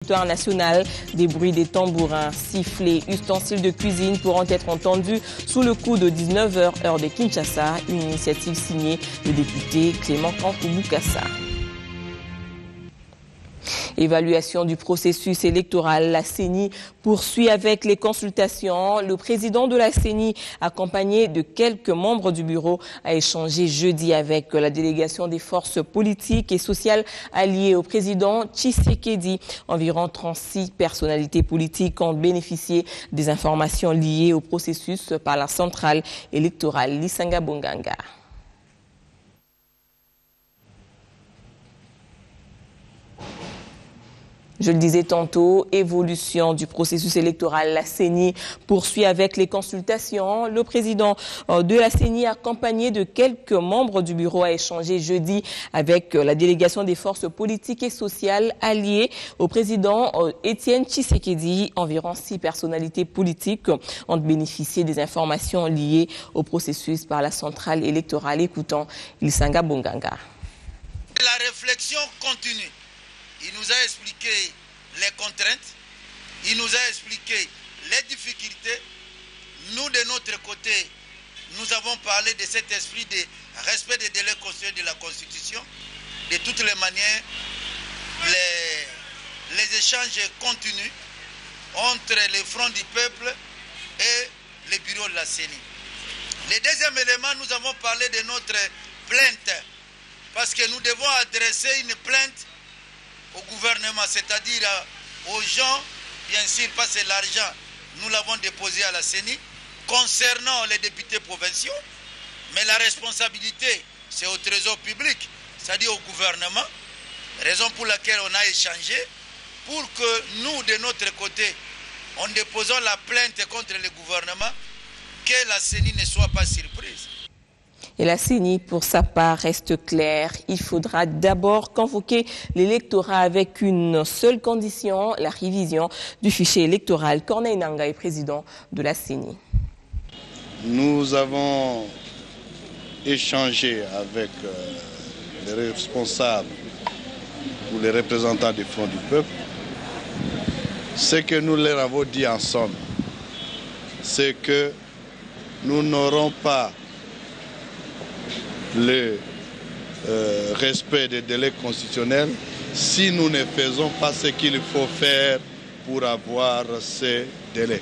territoire national, des bruits des tambourins, sifflets, ustensiles de cuisine pourront être entendus sous le coup de 19h heure de Kinshasa, une initiative signée le député Clément Kankou-Boukassa. Évaluation du processus électoral, la CENI poursuit avec les consultations. Le président de la CENI, accompagné de quelques membres du bureau, a échangé jeudi avec la délégation des forces politiques et sociales alliées au président Tshisekedi. Environ 36 personnalités politiques ont bénéficié des informations liées au processus par la centrale électorale Lisanga Bonganga. Je le disais tantôt, évolution du processus électoral. La CENI poursuit avec les consultations. Le président de la CENI, accompagné de quelques membres du bureau, a échangé jeudi avec la délégation des forces politiques et sociales alliées au président Étienne Tshisekedi. Environ 6 personnalités politiques ont bénéficié des informations liées au processus par la centrale électorale. Écoutons Lisanga Bonganga. La réflexion continue. Il nous a expliqué les contraintes, il nous a expliqué les difficultés. Nous, de notre côté, nous avons parlé de cet esprit de respect des délais constitutionnels de la Constitution. De toutes les manières, les échanges continuent entre les fronts du peuple et le bureau de la CENI. Le deuxième élément, nous avons parlé de notre plainte, parce que nous devons adresser une plainte au gouvernement, c'est-à-dire aux gens, bien sûr, parce que l'argent, nous l'avons déposé à la CENI, concernant les députés provinciaux, mais la responsabilité, c'est au trésor public, c'est-à-dire au gouvernement, raison pour laquelle on a échangé, pour que nous, de notre côté, en déposant la plainte contre le gouvernement, que la CENI ne soit pas surprise. Et la CENI, pour sa part, reste claire. Il faudra d'abord convoquer l'électorat avec une seule condition, la révision du fichier électoral. Corneille Nangaa est président de la CENI. Nous avons échangé avec les responsables ou les représentants du Front du Peuple. Ce que nous leur avons dit en somme, c'est que nous n'aurons pas le respect des délais constitutionnels si nous ne faisons pas ce qu'il faut faire pour avoir ces délais.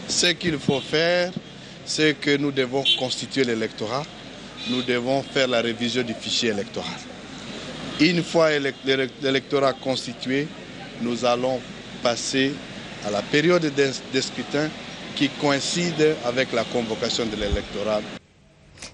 Ce qu'il faut faire, c'est que nous devons constituer l'électorat, nous devons faire la révision du fichier électoral. Une fois l'électorat constitué, nous allons passer à la période de scrutin qui coïncide avec la convocation de l'électorat.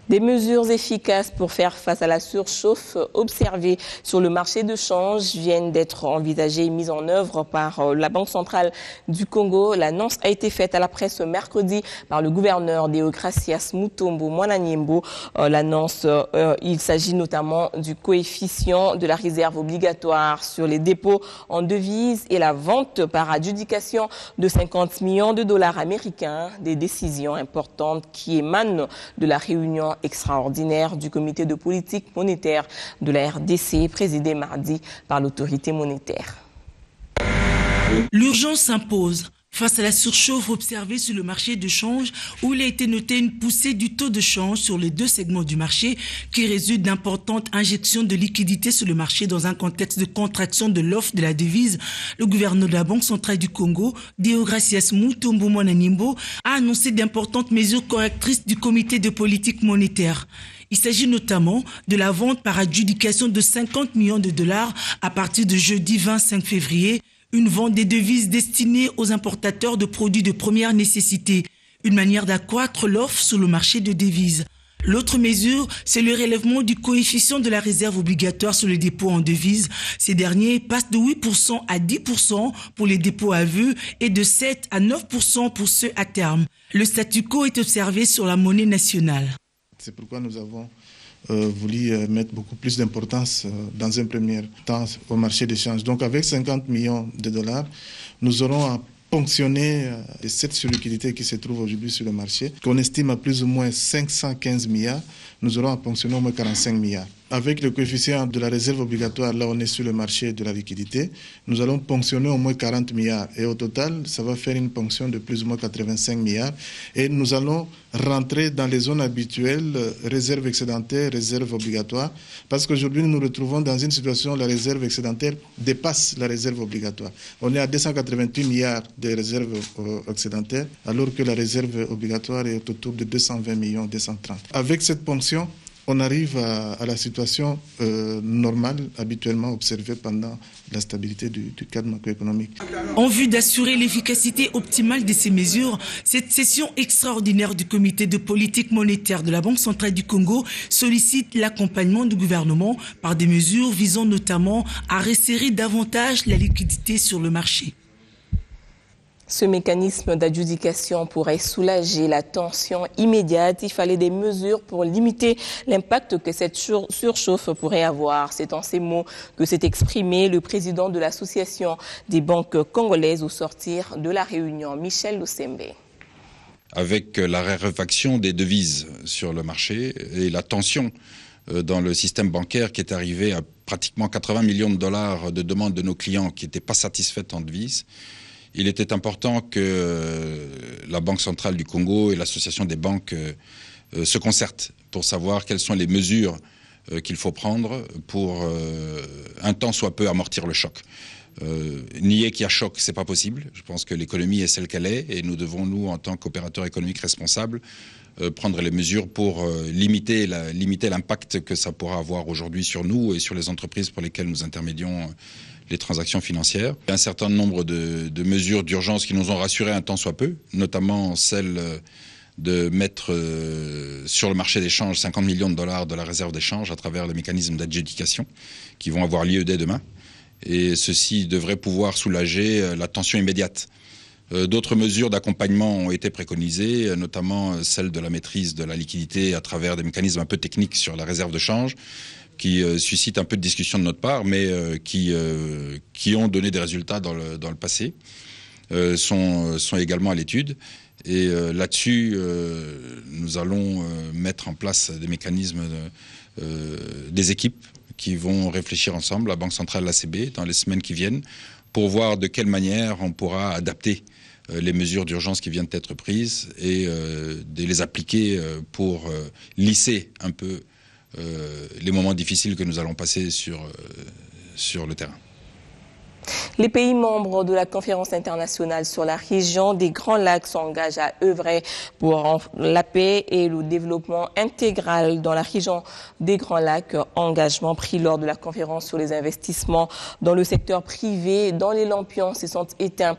Des mesures efficaces pour faire face à la surchauffe observée sur le marché de change viennent d'être envisagées et mises en œuvre par la Banque centrale du Congo. L'annonce a été faite à la presse mercredi par le gouverneur Deogracias Mutombo Mwananyimbo. L'annonce, il s'agit notamment du coefficient de la réserve obligatoire sur les dépôts en devises et la vente par adjudication de 50 millions de dollars américains. Des décisions importantes qui émanent de la réunion extraordinaire du comité de politique monétaire de la RDC, présidé mardi par l'autorité monétaire. L'urgence s'impose face à la surchauffe observée sur le marché de change, où il a été noté une poussée du taux de change sur les 2 segments du marché qui résulte d'importantes injections de liquidités sur le marché dans un contexte de contraction de l'offre de la devise. Le gouverneur de la Banque centrale du Congo, Deogracias Mutombo Mwananyimbo, a annoncé d'importantes mesures correctrices du comité de politique monétaire. Il s'agit notamment de la vente par adjudication de 50 millions de dollars à partir de jeudi 25 février, une vente des devises destinées aux importateurs de produits de première nécessité, une manière d'accroître l'offre sur le marché de devises. L'autre mesure, c'est le relèvement du coefficient de la réserve obligatoire sur les dépôts en devises. Ces derniers passent de 8% à 10% pour les dépôts à vue et de 7 à 9% pour ceux à terme. Le statu quo est observé sur la monnaie nationale. C'est pourquoi nous avons voulu mettre beaucoup plus d'importance dans un premier temps au marché d'échange. Donc avec 50 millions de dollars, nous aurons à ponctionner cette surliquidité qui se trouve aujourd'hui sur le marché, qu'on estime à plus ou moins 515 milliards. nous aurons à ponctionner au moins 45 milliards. Avec le coefficient de la réserve obligatoire, là on est sur le marché de la liquidité, nous allons ponctionner au moins 40 milliards. Et au total, ça va faire une ponction de plus ou moins 85 milliards. Et nous allons rentrer dans les zones habituelles, réserve excédentaire, réserve obligatoire, parce qu'aujourd'hui nous nous retrouvons dans une situation où la réserve excédentaire dépasse la réserve obligatoire. On est à 288 milliards de réserves excédentaires, alors que la réserve obligatoire est autour de 220 millions, 230. Avec cette ponction, on arrive à la situation normale, habituellement observée pendant la stabilité du cadre macroéconomique. En vue d'assurer l'efficacité optimale de ces mesures, cette session extraordinaire du comité de politique monétaire de la Banque centrale du Congo sollicite l'accompagnement du gouvernement par des mesures visant notamment à resserrer davantage la liquidité sur le marché. Ce mécanisme d'adjudication pourrait soulager la tension immédiate. Il fallait des mesures pour limiter l'impact que cette surchauffe pourrait avoir. C'est en ces mots que s'est exprimé le président de l'Association des banques congolaises au sortir de la réunion, Michel Lusembe. Avec la raréfaction des devises sur le marché et la tension dans le système bancaire qui est arrivé à pratiquement 80 millions de dollars de demandes de nos clients qui n'étaient pas satisfaites en devises, il était important que la Banque centrale du Congo et l'Association des banques se concertent pour savoir quelles sont les mesures qu'il faut prendre pour un temps soit peu amortir le choc. Nier qu'il y a choc, c'est pas possible. Je pense que l'économie est celle qu'elle est et nous devons, nous, en tant qu'opérateurs économiques responsables, prendre les mesures pour limiter l'impact que ça pourra avoir aujourd'hui sur nous et sur les entreprises pour lesquelles nous intermédions les transactions financières. Il y a un certain nombre de mesures d'urgence qui nous ont rassurés un temps soit peu, notamment celle de mettre sur le marché d'échange 50 millions de dollars de la réserve d'échange à travers les mécanismes d'adjudication qui vont avoir lieu dès demain. Et ceci devrait pouvoir soulager la tension immédiate. D'autres mesures d'accompagnement ont été préconisées, notamment celle de la maîtrise de la liquidité à travers des mécanismes un peu techniques sur la réserve de change, qui suscitent un peu de discussion de notre part, mais qui ont donné des résultats dans le passé, sont également à l'étude. Et là-dessus, nous allons mettre en place des mécanismes, des équipes qui vont réfléchir ensemble, la Banque centrale, l'ACB, dans les semaines qui viennent, pour voir de quelle manière on pourra adapter les mesures d'urgence qui viennent d'être prises et de les appliquer pour lisser un peu les moments difficiles que nous allons passer sur le terrain. Les pays membres de la conférence internationale sur la région des Grands Lacs s'engagent à œuvrer pour la paix et le développement intégral dans la région des Grands Lacs. Engagement pris lors de la conférence sur les investissements dans le secteur privé. Dans les lampions se sont éteints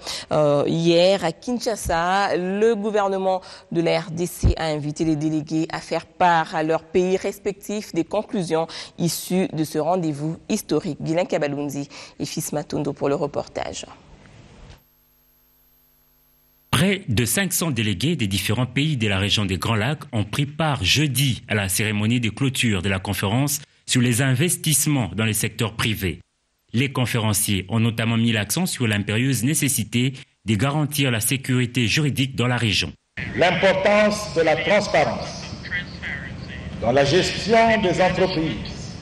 hier à Kinshasa. Le gouvernement de la RDC a invité les délégués à faire part à leurs pays respectifs des conclusions issues de ce rendez-vous historique. Guilain Kabalunzi et Fils Matondo pour le reportage. Près de 500 délégués des différents pays de la région des Grands Lacs ont pris part jeudi à la cérémonie de clôture de la conférence sur les investissements dans le secteur privé. Les conférenciers ont notamment mis l'accent sur l'impérieuse nécessité de garantir la sécurité juridique dans la région. L'importance de la transparence dans la gestion des entreprises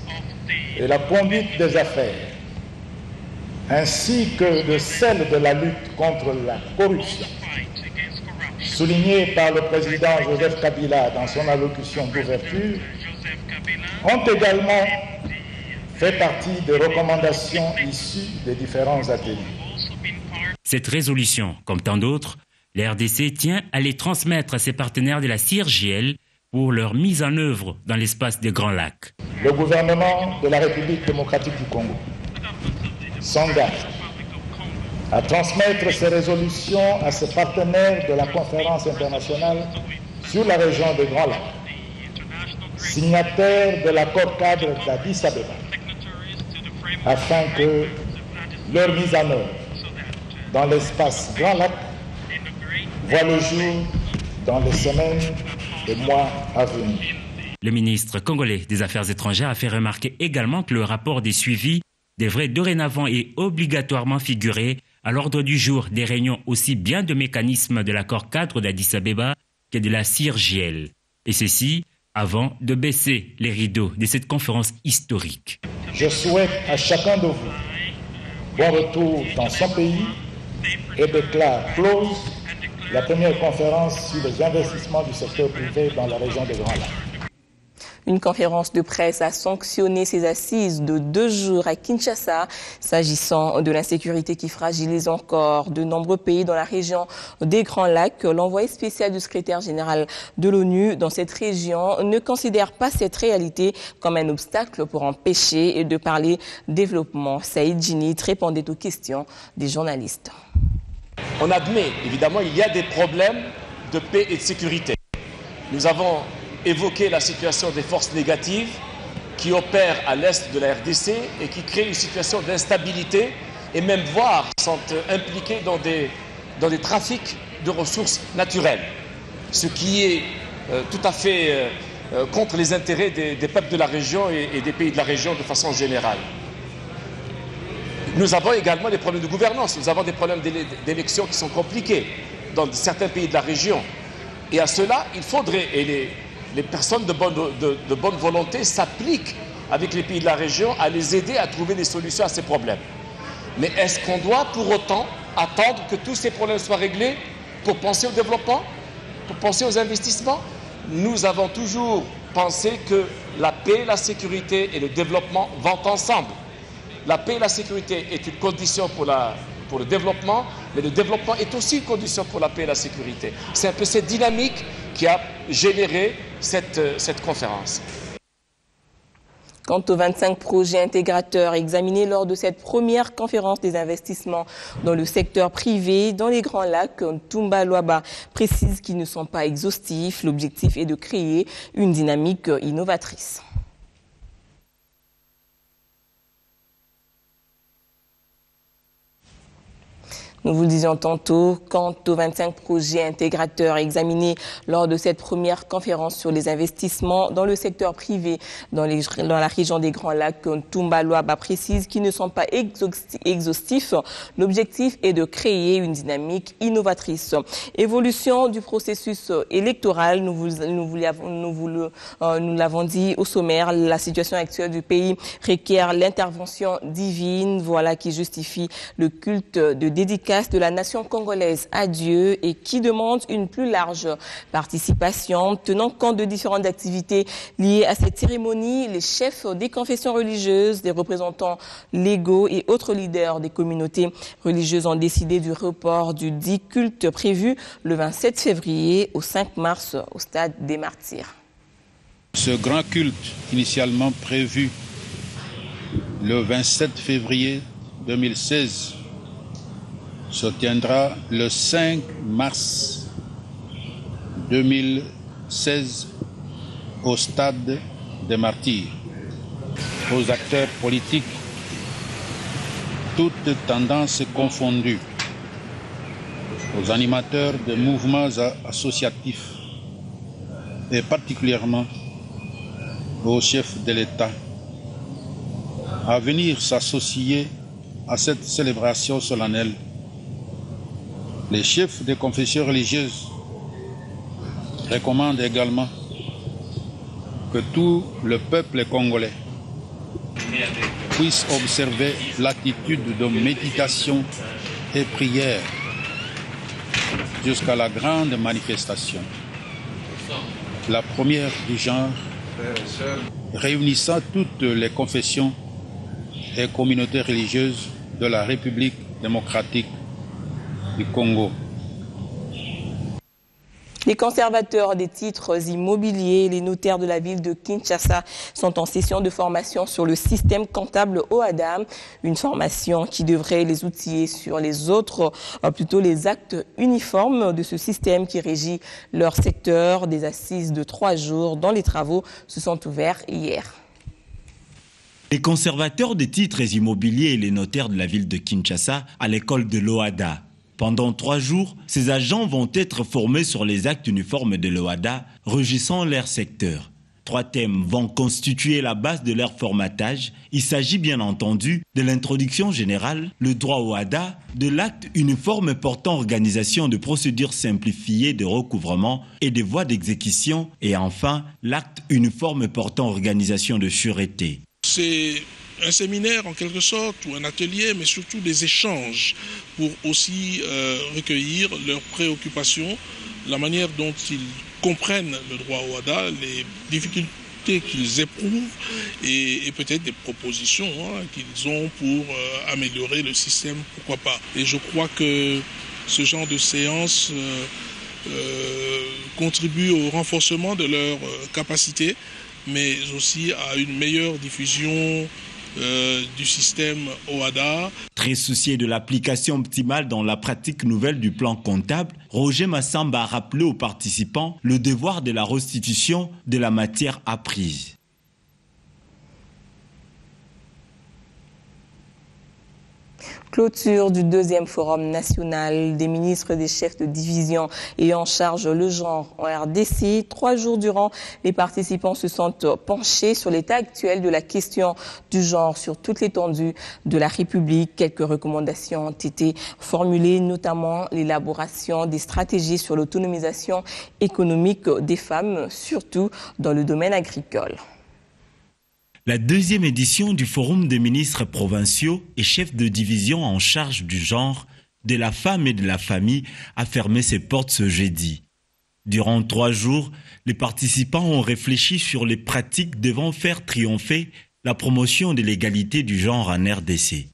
et la conduite des affaires, ainsi que de celle de la lutte contre la corruption, soulignée par le président Joseph Kabila dans son allocution d'ouverture, ont également fait partie des recommandations issues des différents ateliers. Cette résolution, comme tant d'autres, la RDC tient à les transmettre à ses partenaires de la CIRGL pour leur mise en œuvre dans l'espace des Grands Lacs. Le gouvernement de la République démocratique du Congo s'engage à transmettre ces résolutions à ses partenaires de la conférence internationale sur la région des Grands Lacs, signataires de l'accord cadre d'Addis Abeba, afin que leur mise en œuvre dans l'espace Grand Lac voit le jour dans les semaines et mois à venir. Le ministre congolais des Affaires étrangères a fait remarquer également que le rapport des suivis devrait dorénavant et obligatoirement figurer à l'ordre du jour des réunions aussi bien de mécanismes de l'accord cadre d'Addis Abeba que de la CIRGL. Et ceci avant de baisser les rideaux de cette conférence historique. Je souhaite à chacun de vous bon retour dans son pays et déclare close la première conférence sur les investissements du secteur privé dans la région des Grands Lacs. Une conférence de presse a sanctionné ces assises de 2 jours à Kinshasa, s'agissant de l'insécurité qui fragilise encore de nombreux pays dans la région des Grands Lacs. L'envoyé spécial du secrétaire général de l'ONU dans cette région ne considère pas cette réalité comme un obstacle pour empêcher de parler développement. Saïd Djinit répondait aux questions des journalistes. On admet, évidemment, il y a des problèmes de paix et de sécurité. Nous avons évoqué la situation des forces négatives qui opèrent à l'est de la RDC et qui créent une situation d'instabilité et même voire sont impliquées dans des trafics de ressources naturelles, ce qui est tout à fait contre les intérêts des peuples de la région et des pays de la région de façon générale. Nous avons également des problèmes de gouvernance, nous avons des problèmes d'élections qui sont compliqués dans certains pays de la région. Et à cela, il faudrait, et les personnes de bonne volonté s'appliquent avec les pays de la région à les aider à trouver des solutions à ces problèmes. Mais est-ce qu'on doit pour autant attendre que tous ces problèmes soient réglés pour penser au développement, pour penser aux investissements? Nous avons toujours pensé que la paix, la sécurité et le développement vont ensemble. La paix et la sécurité est une condition pour le développement, mais le développement est aussi une condition pour la paix et la sécurité. C'est un peu cette dynamique qui a généré cette conférence. Quant aux 25 projets intégrateurs examinés lors de cette première conférence des investissements dans le secteur privé dans les Grands Lacs, Ntumba Luaba précise qu'ils ne sont pas exhaustifs. L'objectif est de créer une dynamique innovatrice. Nous vous le disions tantôt, quant aux 25 projets intégrateurs examinés lors de cette première conférence sur les investissements dans le secteur privé dans la région des Grands Lacs, Ntumba Luaba précise qu'ils ne sont pas exhaustifs. L'objectif est de créer une dynamique innovatrice. Évolution du processus électoral, nous l'avons dit au sommaire, la situation actuelle du pays requiert l'intervention divine, voilà qui justifie le culte de dédicace de la nation congolaise à Dieu et qui demande une plus large participation. Tenant compte de différentes activités liées à cette cérémonie, les chefs des confessions religieuses, des représentants légaux et autres leaders des communautés religieuses ont décidé du report du dit culte prévu le 27 février au 5 mars au stade des Martyrs. Ce grand culte initialement prévu le 27 février 2016 se tiendra le 5 mars 2016 au stade des Martyrs. Aux acteurs politiques, toutes tendances confondues, aux animateurs de mouvements associatifs et particulièrement aux chefs de l'État à venir s'associer à cette célébration solennelle. Les chefs des confessions religieuses recommandent également que tout le peuple congolais puisse observer l'attitude de méditation et prière jusqu'à la grande manifestation, la première du genre, réunissant toutes les confessions et communautés religieuses de la République démocratique du Congo. Les conservateurs des titres immobiliers et les notaires de la ville de Kinshasa sont en session de formation sur le système comptable OHADA, une formation qui devrait les outiller sur les actes uniformes de ce système qui régit leur secteur. Des assises de 3 jours dont les travaux se sont ouverts hier. Les conservateurs des titres immobiliers et les notaires de la ville de Kinshasa à l'école de l'OHADA. Pendant 3 jours, ces agents vont être formés sur les actes uniformes de l'OHADA régissant leur secteur. 3 thèmes vont constituer la base de leur formatage. Il s'agit bien entendu de l'introduction générale, le droit au ADA, de l'acte uniforme portant organisation de procédures simplifiées de recouvrement et des voies d'exécution, et enfin l'acte uniforme portant organisation de sûreté. C'est un séminaire en quelque sorte ou un atelier, mais surtout des échanges pour aussi recueillir leurs préoccupations, la manière dont ils comprennent le droit au ADA, les difficultés qu'ils éprouvent et peut-être des propositions qu'ils ont pour améliorer le système, pourquoi pas. Et je crois que ce genre de séance contribue au renforcement de leurs capacités, mais aussi à une meilleure diffusion du système OADA. Très soucié de l'application optimale dans la pratique nouvelle du plan comptable, Roger Massamba a rappelé aux participants le devoir de la restitution de la matière apprise. Clôture du 2e forum national des ministres et des chefs de division et en charge le genre en RDC. 3 jours durant, les participants se sont penchés sur l'état actuel de la question du genre sur toute l'étendue de la République. Quelques recommandations ont été formulées, notamment l'élaboration des stratégies sur l'autonomisation économique des femmes, surtout dans le domaine agricole. La 2e édition du Forum des ministres provinciaux et chefs de division en charge du genre, de la femme et de la famille a fermé ses portes ce jeudi. Durant 3 jours, les participants ont réfléchi sur les pratiques devant faire triompher la promotion de l'égalité du genre en RDC.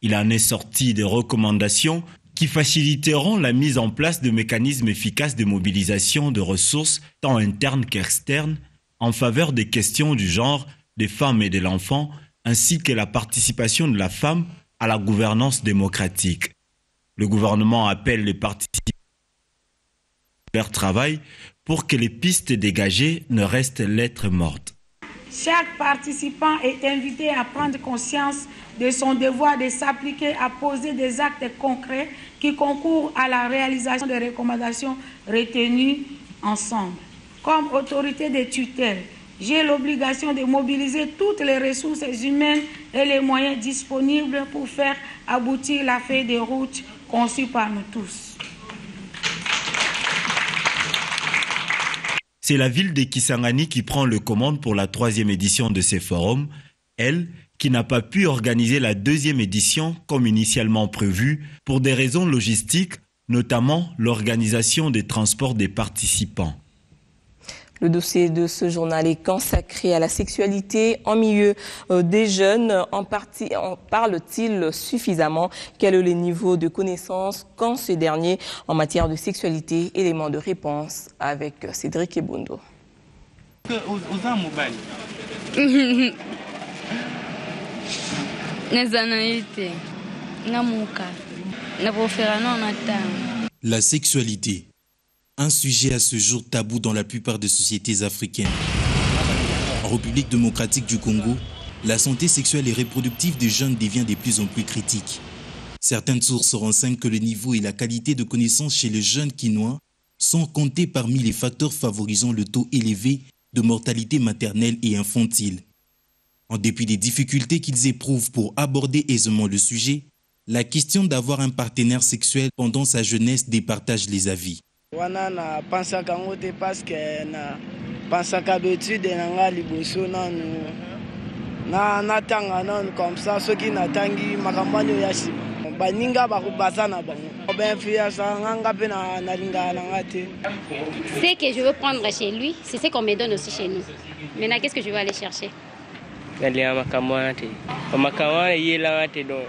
Il en est sorti des recommandations qui faciliteront la mise en place de mécanismes efficaces de mobilisation de ressources tant internes qu'externes en faveur des questions du genre, des femmes et de l'enfant, ainsi que la participation de la femme à la gouvernance démocratique. Le gouvernement appelle les participants à leur travail pour que les pistes dégagées ne restent lettre morte. Chaque participant est invité à prendre conscience de son devoir de s'appliquer à poser des actes concrets qui concourent à la réalisation des recommandations retenues ensemble. Comme autorité de tutelle, j'ai l'obligation de mobiliser toutes les ressources humaines et les moyens disponibles pour faire aboutir la feuille de route conçue par nous tous. C'est la ville de Kisangani qui prend le commande pour la 3e édition de ces forums. Elle, qui n'a pas pu organiser la 2e édition comme initialement prévu pour des raisons logistiques, notamment l'organisation des transports des participants. Le dossier de ce journal est consacré à la sexualité en milieu des jeunes. En parle-t-il suffisamment? Quel est le niveau de connaissance qu'ont ces derniers en matière de sexualité? Élément de réponse avec Cédric Ebundo. La sexualité. Un sujet à ce jour tabou dans la plupart des sociétés africaines. En République démocratique du Congo, la santé sexuelle et reproductive des jeunes devient de plus en plus critique. Certaines sources renseignent que le niveau et la qualité de connaissance chez les jeunes quinois sont comptés parmi les facteurs favorisant le taux élevé de mortalité maternelle et infantile. En dépit des difficultés qu'ils éprouvent pour aborder aisément le sujet, la question d'avoir un partenaire sexuel pendant sa jeunesse départage les avis. Wana na pensaka ngote parce que na pensaka betude na nga liboso nanu na tanga non comme ça ceux qui natangi makambani yashi baninga bakubaza na bango ben fia sa nganga pe na linga na ngate. Ce que je veux prendre chez lui, c'est ce qu'on me donne aussi chez nous. Maintenant qu'est-ce que je vais aller chercher? Ngali makamwate. Makamwate yela ngate donc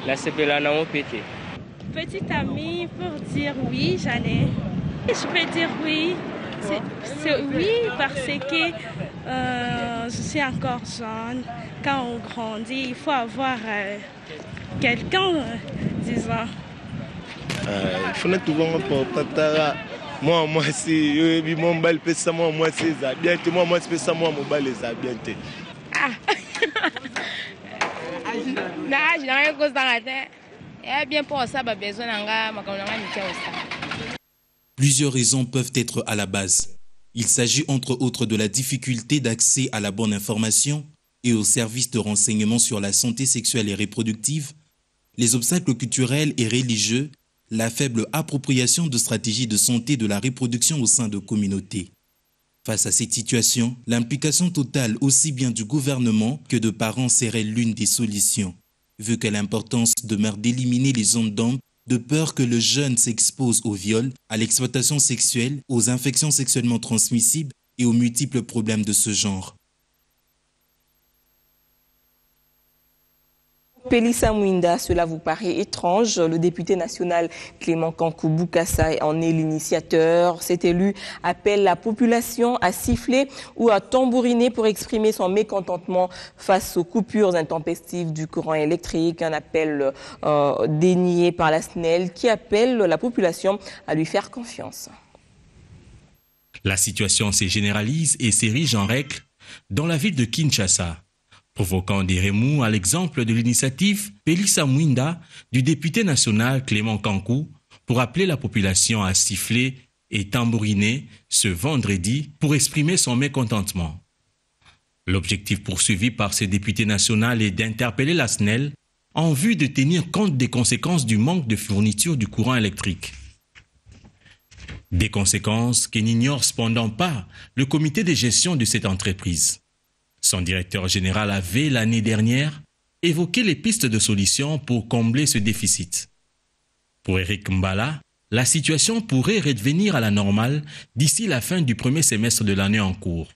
la sepela na mopete. Petite amie pour dire oui, j'en ai. Je peux dire oui. C'est oui parce que je suis encore jeune. Quand on grandit, il faut avoir quelqu'un, disons. Il faut tout voir pour Tatara. Moi, c'est mon bal, ça, moi, c'est ça. Bien, moi, c'est ça, moi, mon bal, ça, bien. Ah! Non, je n'ai rien cause dans la tête. Plusieurs raisons peuvent être à la base. Il s'agit entre autres de la difficulté d'accès à la bonne information et aux services de renseignement sur la santé sexuelle et reproductive, les obstacles culturels et religieux, la faible appropriation de stratégies de santé de la reproduction au sein de communautés. Face à cette situation, l'implication totale aussi bien du gouvernement que de parents serait l'une des solutions, vu que l'importance demeure d'éliminer les zones d'ombre de peur que le jeune s'expose au viol, à l'exploitation sexuelle, aux infections sexuellement transmissibles et aux multiples problèmes de ce genre. Pélissa Mwinda, cela vous paraît étrange. Le député national Clément Kankou Boukassa en est l'initiateur. Cet élu appelle la population à siffler ou à tambouriner pour exprimer son mécontentement face aux coupures intempestives du courant électrique. Un appel dénié par la SNEL qui appelle la population à lui faire confiance. La situation se généralise et s'érige en règle dans la ville de Kinshasa, provoquant des remous à l'exemple de l'initiative Pélissa Mwinda du député national Clément Kankou pour appeler la population à siffler et tambouriner ce vendredi pour exprimer son mécontentement. L'objectif poursuivi par ce député national est d'interpeller la SNEL en vue de tenir compte des conséquences du manque de fourniture du courant électrique. Des conséquences que n'ignore cependant pas le comité de gestion de cette entreprise. Son directeur général avait, l'année dernière, évoqué les pistes de solutions pour combler ce déficit. Pour Eric Mbala, la situation pourrait redevenir à la normale d'ici la fin du premier semestre de l'année en cours.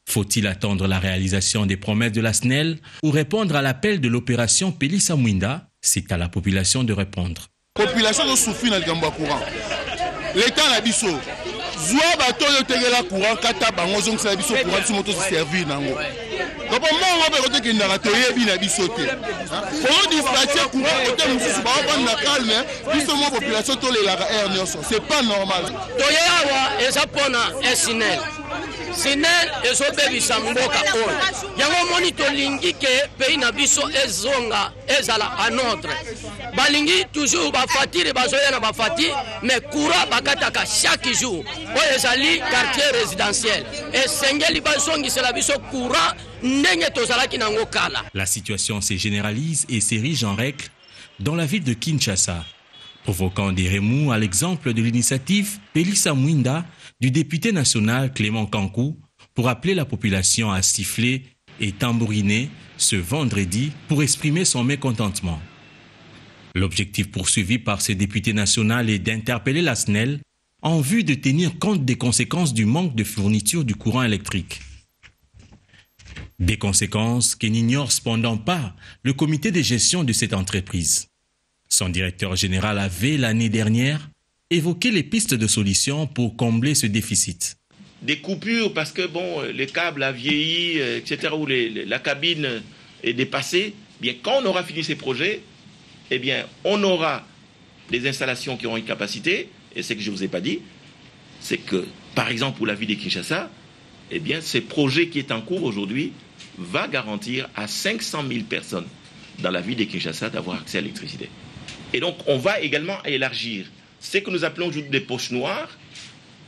Faut-il attendre la réalisation des promesses de la SNEL ou répondre à l'appel de l'opération Pélissa Mwinda? C'est à la population de répondre. La population souffre dans le courant. L'État n'a biso. Zoua bato yo tegela courant kata bango zong sa biso courant si moto se servir nango. Donc on va côté que na toye bi na biso te. Pour dispatcher courant côté mususu ba ba na calme, biso mo population to le la air nyonso. C'est pas normal. Toye awa eza pona SNEL. SNEL ezo bebisa mboka on. Yango monitoring ke pays na biso ezonga ezala à notre. Balingi toujours ba fatire bazoya na ba fatire mais courant bakataka chaque jour. Oyo ezali quartier résidentiel. Et sengeli bazongi c'est la biso courant ndenge tozalaki nango kala. La situation se généralise et s'érige en règle dans la ville de Kinshasa, provoquant des remous à l'exemple de l'initiative Pélissa Mwinda du député national Clément Kankou pour appeler la population à siffler et tambouriner ce vendredi pour exprimer son mécontentement. L'objectif poursuivi par ce député national est d'interpeller la SNEL en vue de tenir compte des conséquences du manque de fourniture du courant électrique. Des conséquences que n'ignore cependant pas le comité de gestion de cette entreprise. Son directeur général avait, l'année dernière, évoqué les pistes de solutions pour combler ce déficit. Des coupures parce que le câble a vieilli, etc., ou la cabine est dépassée. Bien, quand on aura fini ces projets, eh bien, on aura des installations qui auront une capacité. Et ce que je ne vous ai pas dit, c'est que, par exemple, pour la ville de Kinshasa, eh bien, ce projet qui est en cours aujourd'hui va garantir à 500 000 personnes dans la ville de Kinshasa d'avoir accès à l'électricité. Et donc, on va également élargir ce que nous appelons aujourd'hui des poches noires,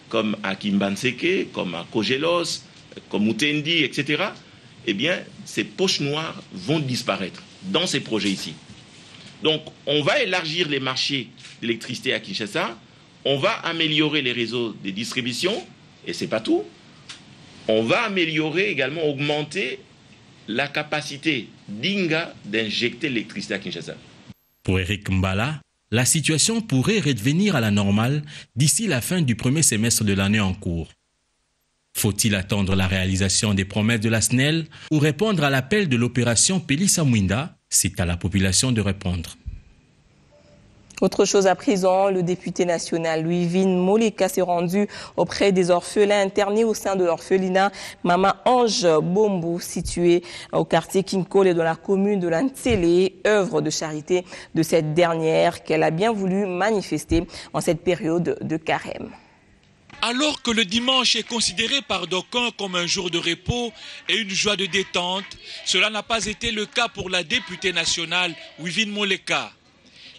comme à Kimbanseke, comme à Kogelos, comme Mutendi, etc. Eh bien, ces poches noires vont disparaître dans ces projets ici. Donc, on va élargir les marchés d'électricité à Kinshasa, on va améliorer les réseaux de distribution, et ce n'est pas tout. On va améliorer également, augmenter la capacité d'Inga d'injecter l'électricité à Kinshasa. Pour Eric Mbala, la situation pourrait redevenir à la normale d'ici la fin du premier semestre de l'année en cours. Faut-il attendre la réalisation des promesses de la SNEL ou répondre à l'appel de l'opération Pélissa Mwinda? C'est à la population de répondre. Autre chose à présent, le député national Louis-Vin Moleka s'est rendu auprès des orphelins internés au sein de l'orphelinat Mama Ange Bombo, situé au quartier Kinkole dans la commune de Lantsele, œuvre de charité de cette dernière qu'elle a bien voulu manifester en cette période de carême. Alors que le dimanche est considéré par d'aucuns comme un jour de repos et une joie de détente, cela n'a pas été le cas pour la députée nationale Louis-Vin Moleka.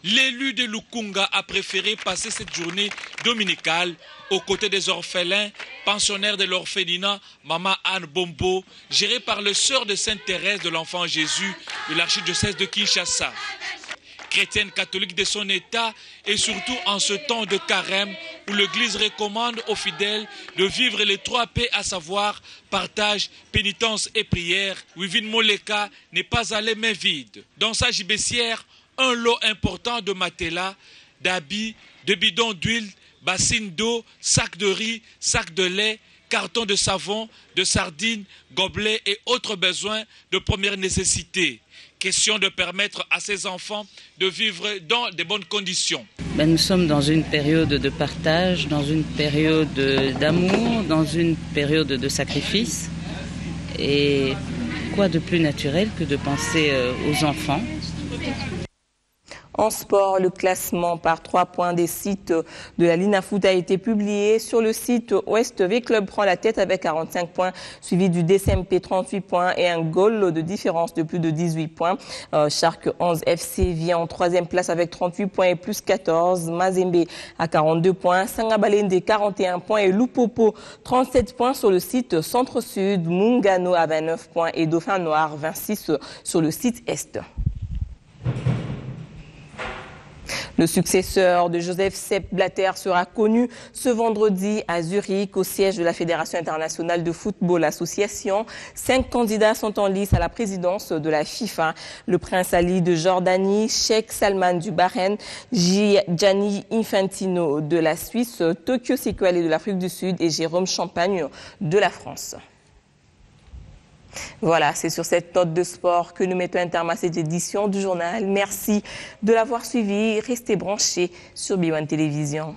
l'élu de Lukunga a préféré passer cette journée dominicale aux côtés des orphelins, pensionnaires de l'orphelinat Mama Anne Bombo, géré par le sœur de Sainte Thérèse de l'Enfant Jésus de l'archidiocèse de Kinshasa. Chrétienne catholique de son état et surtout en ce temps de carême où l'Église recommande aux fidèles de vivre les 3 P, à savoir partage, pénitence et prière, Wivine Moleka n'est pas allé main vide. Dans sa gibecière, un lot important de matelas, d'habits, de bidons d'huile, bassines d'eau, sacs de riz, sacs de lait, cartons de savon, de sardines, gobelets et autres besoins de première nécessité. Question de permettre à ces enfants de vivre dans de bonnes conditions. Nous sommes dans une période de partage, dans une période d'amour, dans une période de sacrifice. Et quoi de plus naturel que de penser aux enfants? En sport, le classement par 3 points des sites de la Linafoot a été publié. Sur le site Ouest, V-Club prend la tête avec 45 points, suivi du DCMP 38 points et un goal de différence de plus de 18 points. Shark 11 FC vient en 3e place avec 38 points et plus 14. Mazembe à 42 points, Sangabalende 41 points et Lupopo 37 points sur le site Centre-Sud. Mungano à 29 points et Dauphin Noir 26 sur le site Est. Le successeur de Joseph Sepp Blatter sera connu ce vendredi à Zurich, au siège de la Fédération internationale de football association. 5 candidats sont en lice à la présidence de la FIFA. Le prince Ali de Jordanie, Sheikh Salman du Bahreïn, Gianni Infantino de la Suisse, Tokyo Sekou-Ali de l'Afrique du Sud et Jérôme Champagne de la France. Voilà, c'est sur cette note de sport que nous mettons un terme à cette édition du journal. Merci de l'avoir suivi. Restez branchés sur B1 Télévision.